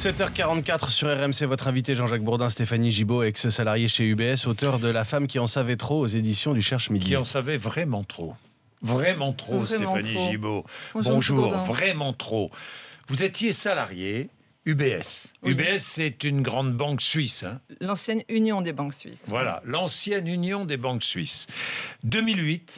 7h44 sur RMC, votre invité Jean-Jacques Bourdin, Stéphanie Gibaud, ex-salarié chez UBS, auteur de La femme qui en savait trop aux éditions du Cherche Midi. Qui en savait vraiment trop. Vraiment trop, Stéphanie Gibaud. Bonjour, vraiment trop. Vous étiez salarié UBS. Oui. UBS, c'est une grande banque suisse. Hein. L'ancienne Union des banques suisses. Voilà, l'ancienne Union des banques suisses. 2008,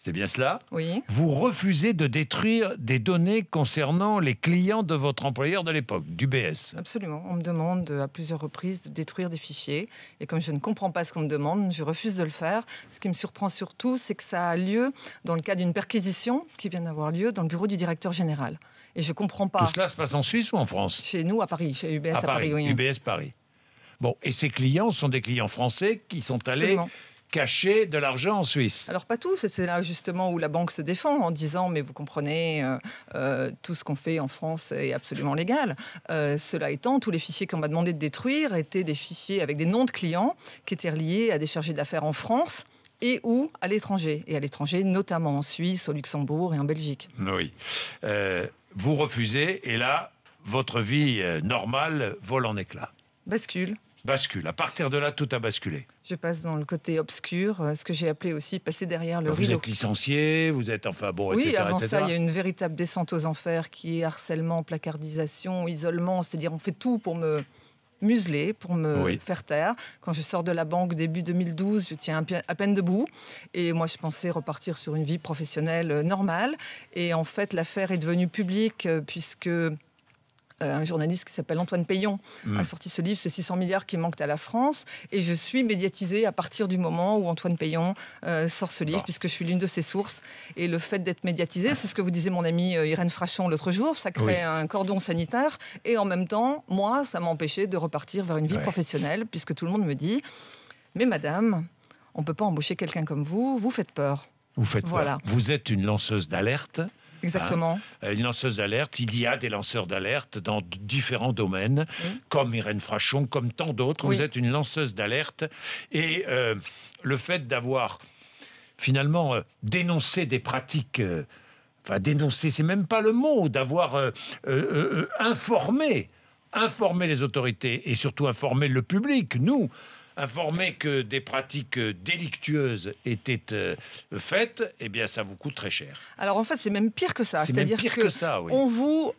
c'est bien cela? Oui. Vous refusez de détruire des données concernant les clients de votre employeur de l'époque, d'UBS. Absolument. On me demande à plusieurs reprises de détruire des fichiers. Et comme je ne comprends pas ce qu'on me demande, je refuse de le faire. Ce qui me surprend surtout, c'est que ça a lieu dans le cadre d'une perquisition qui vient d'avoir lieu dans le bureau du directeur général. Et je ne comprends pas. Tout cela se passe en Suisse ou en France? Chez nous, à Paris, chez UBS à Paris. Oui. UBS Paris. Bon, et ces clients sont des clients français qui sont allés cacher de l'argent en Suisse. Alors pas tous, c'est là justement où la banque se défend en disant mais vous comprenez, tout ce qu'on fait en France est absolument légal. Cela étant, tous les fichiers qu'on m'a demandé de détruire étaient des fichiers avec des noms de clients qui étaient reliés à des chargés d'affaires en France et ou à l'étranger. Et à l'étranger, notamment en Suisse, au Luxembourg et en Belgique. Oui. Vous refusez et là, votre vie normale vole en éclats. Bascule. À partir de là, tout a basculé. Je passe dans le côté obscur, ce que j'ai appelé aussi passer derrière le rideau. Vous êtes licencié, vous êtes enfin bon, oui, etc. avant etc. ça, il y a une véritable descente aux enfers qui est harcèlement, placardisation, isolement. C'est-à-dire, on fait tout pour me museler, pour me faire taire. Quand je sors de la banque début 2012, je tiens à peine debout. Et moi, je pensais repartir sur une vie professionnelle normale. Et en fait, l'affaire est devenue publique puisque un journaliste qui s'appelle Antoine Peillon a sorti ce livre, c'est 600 milliards qui manquent à la France. Et je suis médiatisée à partir du moment où Antoine Peillon sort ce livre, puisque je suis l'une de ses sources. Et le fait d'être médiatisée, c'est ce que vous disait mon amie Irène Frachon l'autre jour, ça crée un cordon sanitaire. Et en même temps, moi, ça m'a empêché de repartir vers une vie professionnelle, puisque tout le monde me dit « Mais madame, on ne peut pas embaucher quelqu'un comme vous, vous faites peur. » Vous faites peur. Vous êtes une lanceuse d'alerte. Exactement. Une lanceuse d'alerte. Il y a des lanceurs d'alerte dans différents domaines, comme Irène Frachon, comme tant d'autres. Vous êtes une lanceuse d'alerte. Et le fait d'avoir finalement dénoncé des pratiques... dénoncer, c'est même pas le mot, d'avoir informé les autorités et surtout informé le public, nous, informer que des pratiques délictueuses étaient faites, eh bien, ça vous coûte très cher. Alors, en fait, c'est même pire que ça. C'est-à-dire même pire que ça, oui. On vous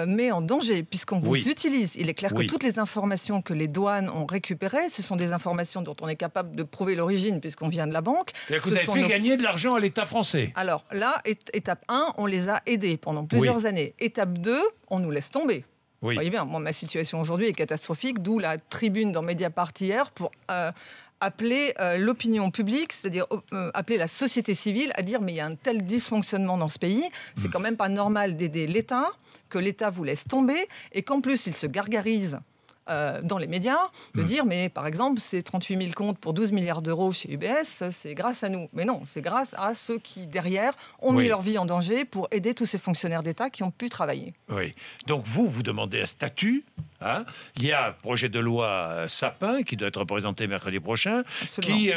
met en danger, puisqu'on vous utilise. Il est clair que toutes les informations que les douanes ont récupérées, ce sont des informations dont on est capable de prouver l'origine, puisqu'on vient de la banque. C'est-à-dire que vous avez fait gagner de l'argent à l'État français. Alors là, étape 1, on les a aidés pendant plusieurs années. Étape 2, on nous laisse tomber. Vous voyez bien, moi, ma situation aujourd'hui est catastrophique, d'où la tribune dans Mediapart hier pour appeler l'opinion publique, c'est-à-dire appeler la société civile à dire mais il y a un tel dysfonctionnement dans ce pays, c'est quand même pas normal d'aider l'État, que l'État vous laisse tomber et qu'en plus il se gargarise dans les médias, de dire, mais par exemple, ces 38 000 comptes pour 12 milliards d'euros chez UBS, c'est grâce à nous. Mais non, c'est grâce à ceux qui, derrière, ont mis leur vie en danger pour aider tous ces fonctionnaires d'État qui ont pu travailler. Oui. Donc vous demandez un statut. Il y a un projet de loi Sapin qui doit être présenté mercredi prochain, qui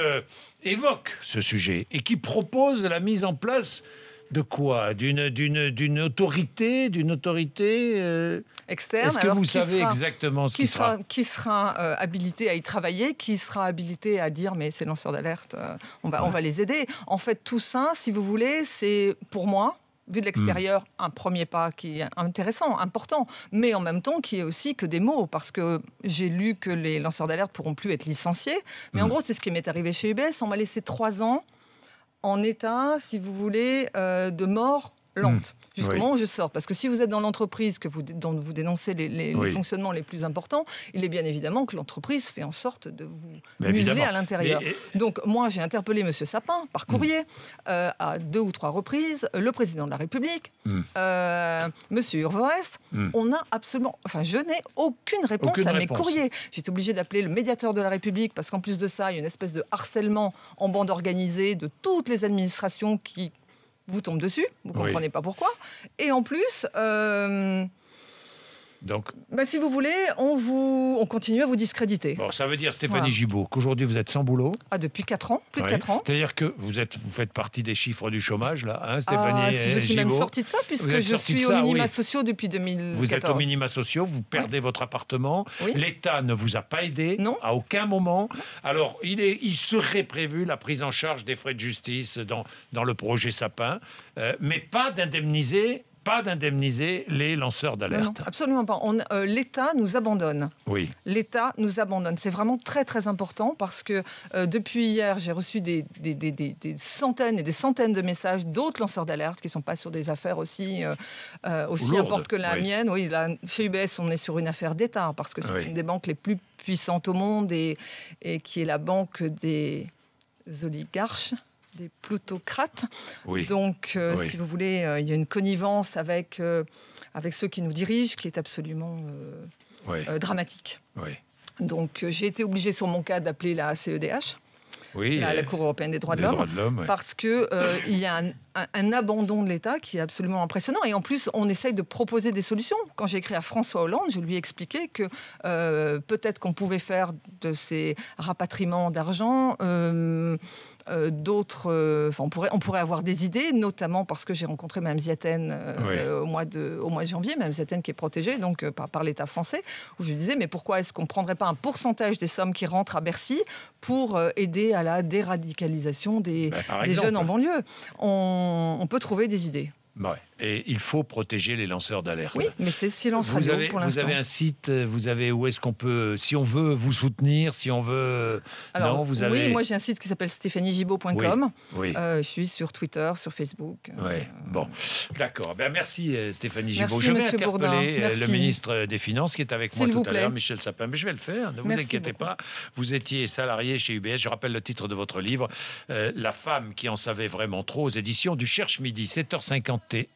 évoque ce sujet et qui propose la mise en place de quoi? D'une autorité externe. Est-ce que vous savez exactement ce qui sera habilité à y travailler, qui sera habilité à dire mais ces lanceurs d'alerte, on va les aider. En fait, tout ça, si vous voulez, c'est pour moi, vu de l'extérieur, un premier pas qui est intéressant, important, mais en même temps qui est aussi que des mots, parce que j'ai lu que les lanceurs d'alerte pourront plus être licenciés. Mais en gros, c'est ce qui m'est arrivé chez UBS. On m'a laissé 3 ans en état, si vous voulez, de mort lente, jusqu'au moment où je sors. Parce que si vous êtes dans l'entreprise dont vous dénoncez les fonctionnements les plus importants, il est bien évidemment que l'entreprise fait en sorte de vous museler à l'intérieur. Donc moi, j'ai interpellé M. Sapin par courrier à 2 ou 3 reprises, le président de la République, M. Urvoest. On a absolument... Enfin, je n'ai aucune réponse à mes courriers. J'étais obligée d'appeler le médiateur de la République parce qu'en plus de ça, il y a une espèce de harcèlement en bande organisée de toutes les administrations qui vous tombe dessus, vous ne comprenez pas pourquoi. Et en plus, Donc, si vous voulez, on continue à vous discréditer. Bon, ça veut dire, Stéphanie Gibaud, qu'aujourd'hui vous êtes sans boulot. Depuis 4 ans, plus de 4 ans. C'est-à-dire que vous faites partie des chiffres du chômage, là, hein, Stéphanie Je suis même Gibaud. sortie de ça, puisque je suis au minima sociaux depuis 2014. Vous êtes au minima sociaux, vous perdez votre appartement. Oui. L'État ne vous a pas aidé à aucun moment. Alors, il serait prévu la prise en charge des frais de justice dans le projet Sapin, mais pas d'indemniser les lanceurs d'alerte. Non, absolument pas. L'État nous abandonne. Oui. L'État nous abandonne. C'est vraiment très, très important parce que depuis hier, j'ai reçu des centaines et des centaines de messages d'autres lanceurs d'alerte qui ne sont pas sur des affaires aussi importantes que la mienne. Oui, là, chez UBS, on est sur une affaire d'État parce que c'est une des banques les plus puissantes au monde et qui est la banque des oligarches, des plutocrates. Oui. Donc, si vous voulez, il y a une connivence avec ceux qui nous dirigent qui est absolument dramatique. Oui. Donc, j'ai été obligée sur mon cas d'appeler la CEDH, la Cour européenne des droits de l'homme, parce qu'il y a un abandon de l'État qui est absolument impressionnant. Et en plus, on essaye de proposer des solutions. Quand j'ai écrit à François Hollande, je lui ai expliqué que peut-être qu'on pouvait faire de ces rapatriements d'argent on pourrait avoir des idées, notamment parce que j'ai rencontré Mme Ziaten au mois de janvier, Mme Ziaten qui est protégée donc, par l'État français, où je lui disais, mais pourquoi est-ce qu'on ne prendrait pas un pourcentage des sommes qui rentrent à Bercy pour aider à la déradicalisation des jeunes en banlieue? On peut trouver des idées. Ouais. Et il faut protéger les lanceurs d'alerte. Oui, mais c'est silence radio pour l'instant. Vous avez un site, où est-ce qu'on peut, si on veut vous soutenir, si on veut... Alors, oui, moi j'ai un site qui s'appelle stéphaniegibaud.com. Oui. Je suis sur Twitter, sur Facebook. Bon, d'accord. Merci Stéphanie Gibaud. Je vais interpeller le ministre des Finances qui est avec moi tout à l'heure, Michel Sapin. Mais je vais le faire, ne vous inquiétez pas. Vous étiez salarié chez UBS. Je rappelle le titre de votre livre, La femme qui en savait vraiment trop, aux éditions du Cherche Midi, 7h51.